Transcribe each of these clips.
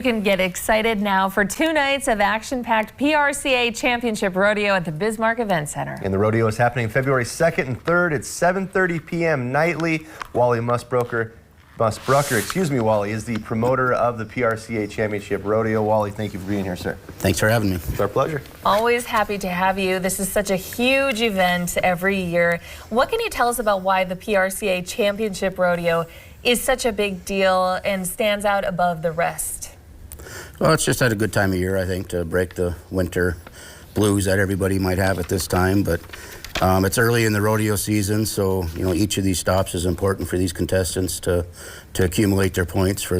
You can get excited now for 2 nights of action-packed PRCA Championship Rodeo at the Bismarck Event Center. And the rodeo is happening February 2nd and 3rd at 7:30 p.m. nightly. Wally Musbrucker, Wally, is the promoter of the PRCA Championship Rodeo. Wally, thank you for being here, sir. Thanks for having me. It's our pleasure. Always happy to have you. This is such a huge event every year. What can you tell us about why the PRCA Championship Rodeo is such a big deal and stands out above the rest? Well, it's just had a good time of year, I think, to break the winter blues that everybody might have at this time. But it's early in the rodeo season, so each of these stops is important for these contestants to accumulate their points for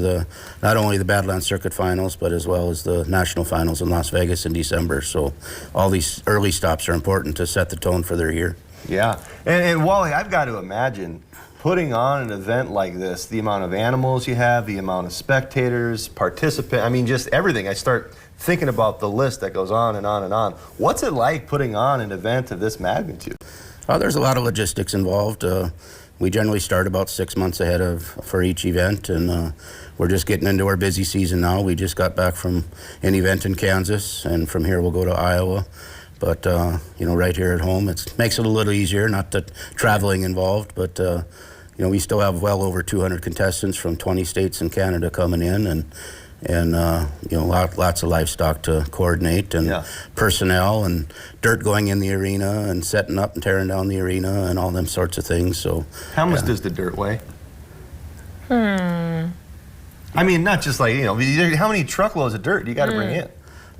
not only the Badlands Circuit Finals, but as well as the National Finals in Las Vegas in December. So all these early stops are important to set the tone for their year. Yeah, and Wally, I've got to imagine putting on an event like this, the amount of animals you have, the amount of spectators, participants, I mean, just everything. I start thinking about the list that goes on and on and on. What's it like putting on an event of this magnitude? There's a lot of logistics involved. We generally start about 6 months ahead for each event, and we're just getting into our busy season now. We just got back from an event in Kansas, and from here we'll go to Iowa. But, right here at home, it makes it a little easier, not the traveling involved, but, we still have well over 200 contestants from 20 states in Canada coming in, and lots of livestock to coordinate, and personnel, and dirt going in the arena, and setting up and tearing down the arena, and all them sorts of things. So, how much does the dirt weigh? I mean, not just like, how many truckloads of dirt do you got to bring in?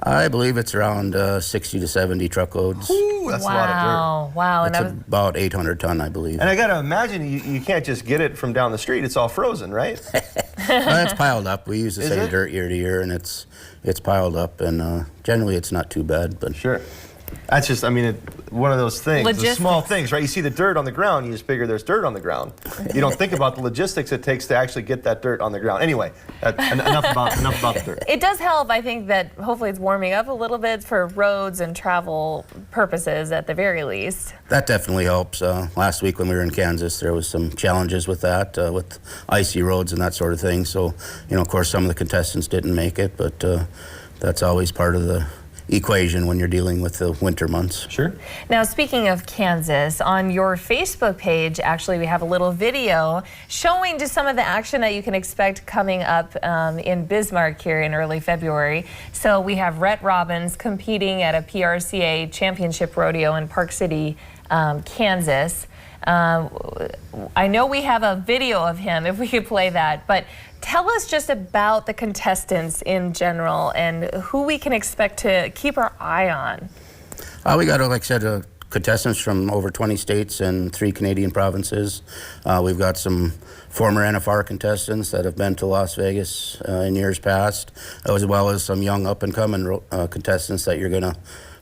I believe it's around 60 to 70 truckloads. Ooh, that's a lot of dirt. Wow. It's about 800 ton, I believe. And I got to imagine you can't just get it from down the street. It's all frozen, right? Well, it's piled up. We use the same dirt year to year, and it's piled up, and generally it's not too bad. But sure. That's just, one of those things, the small things, right? You see the dirt on the ground, you just figure there's dirt on the ground. You don't think about the logistics it takes to actually get that dirt on the ground. Anyway, enough about the dirt. It does help, I think, that hopefully it's warming up a little bit for roads and travel purposes at the very least. That definitely helps. Last week when we were in Kansas, there was some challenges with that, with icy roads and that sort of thing. So, of course, some of the contestants didn't make it, but that's always part of the equation when you're dealing with the winter months. Sure. Now, speaking of Kansas, on your Facebook page, actually, we have a little video showing just some of the action that you can expect coming up in Bismarck here in early February. So we have Rhett Robbins competing at a PRCA Championship Rodeo in Park City, Kansas. I know we have a video of him, if we could play that, but tell us just about the contestants in general and who we can expect to keep our eye on. We got, like I said, contestants from over 20 states and 3 Canadian provinces. We've got some former NFR contestants that have been to Las Vegas in years past, as well as some young up-and-coming contestants that you're going to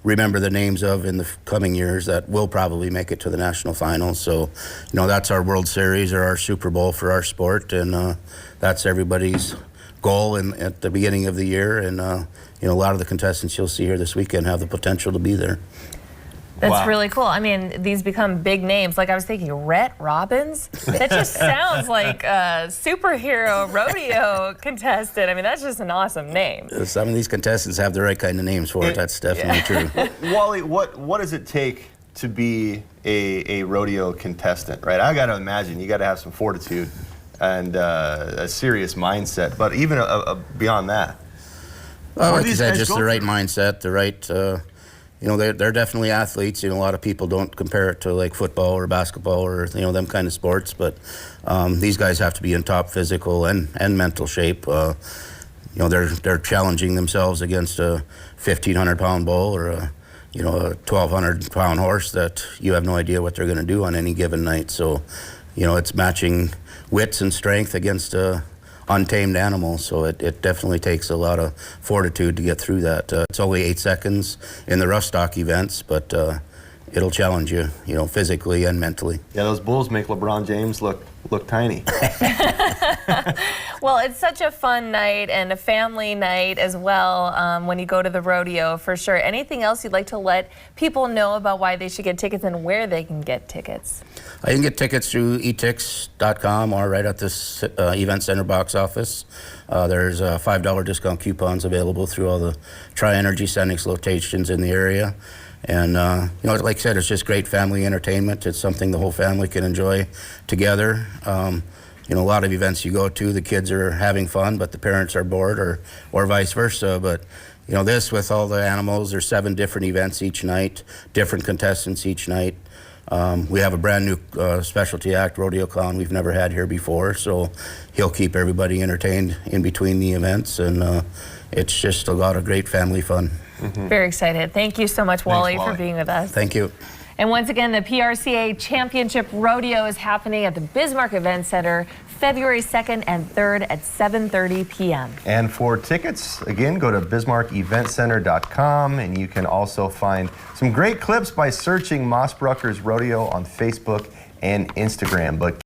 remember the names of in the coming years that will probably make it to the national finals. So, that's our World Series or our Super Bowl for our sport, and that's everybody's goal at the beginning of the year. And a lot of the contestants you'll see here this weekend have the potential to be there. That's really cool. These become big names. Like I was thinking, Rhett Robbins? That just sounds like a superhero rodeo contestant. That's just an awesome name. Some of these contestants have the right kind of names for it. That's definitely true. Wally, what does it take to be a rodeo contestant, right? I got to imagine you got to have some fortitude and a serious mindset, but even beyond that. Well, like you said, just the right mindset, the right... they're definitely athletes. A lot of people don't compare it to like football or basketball or them kind of sports, but these guys have to be in top physical and mental shape. They're challenging themselves against a 1,500-pound bull or a 1,200-pound horse that you have no idea what they're going to do on any given night. So, it's matching wits and strength against a untamed animal, so it definitely takes a lot of fortitude to get through that. It's only 8 seconds in the rough stock events, but it'll challenge you, physically and mentally. Yeah, those bulls make LeBron James look tiny. Well, it's such a fun night and a family night as well when you go to the rodeo, for sure. Anything else you'd like to let people know about why they should get tickets and where they can get tickets? You can get tickets through etix.com or right at this event center box office. There's $5 discount coupons available through all the Tri-Energy Sendix locations in the area. And, you know, like I said, it's just great family entertainment. It's something the whole family can enjoy together. You know, a lot of events you go to, the kids are having fun, but the parents are bored, or vice versa. But, you know, this with all the animals, there's 7 different events each night, different contestants each night. We have a brand new specialty act, rodeo clown, we've never had here before, so he'll keep everybody entertained in between the events, and it's just a lot of great family fun. Very excited. Thank you so much, Wally, Thanks, Wally, for being with us. Thank you. And once again, the PRCA Championship Rodeo is happening at the Bismarck Event Center February 2nd and 3rd at 7:30 p.m. And for tickets, again, go to bismarckeventcenter.com, and you can also find some great clips by searching Mossbruckers Rodeo on Facebook and Instagram. But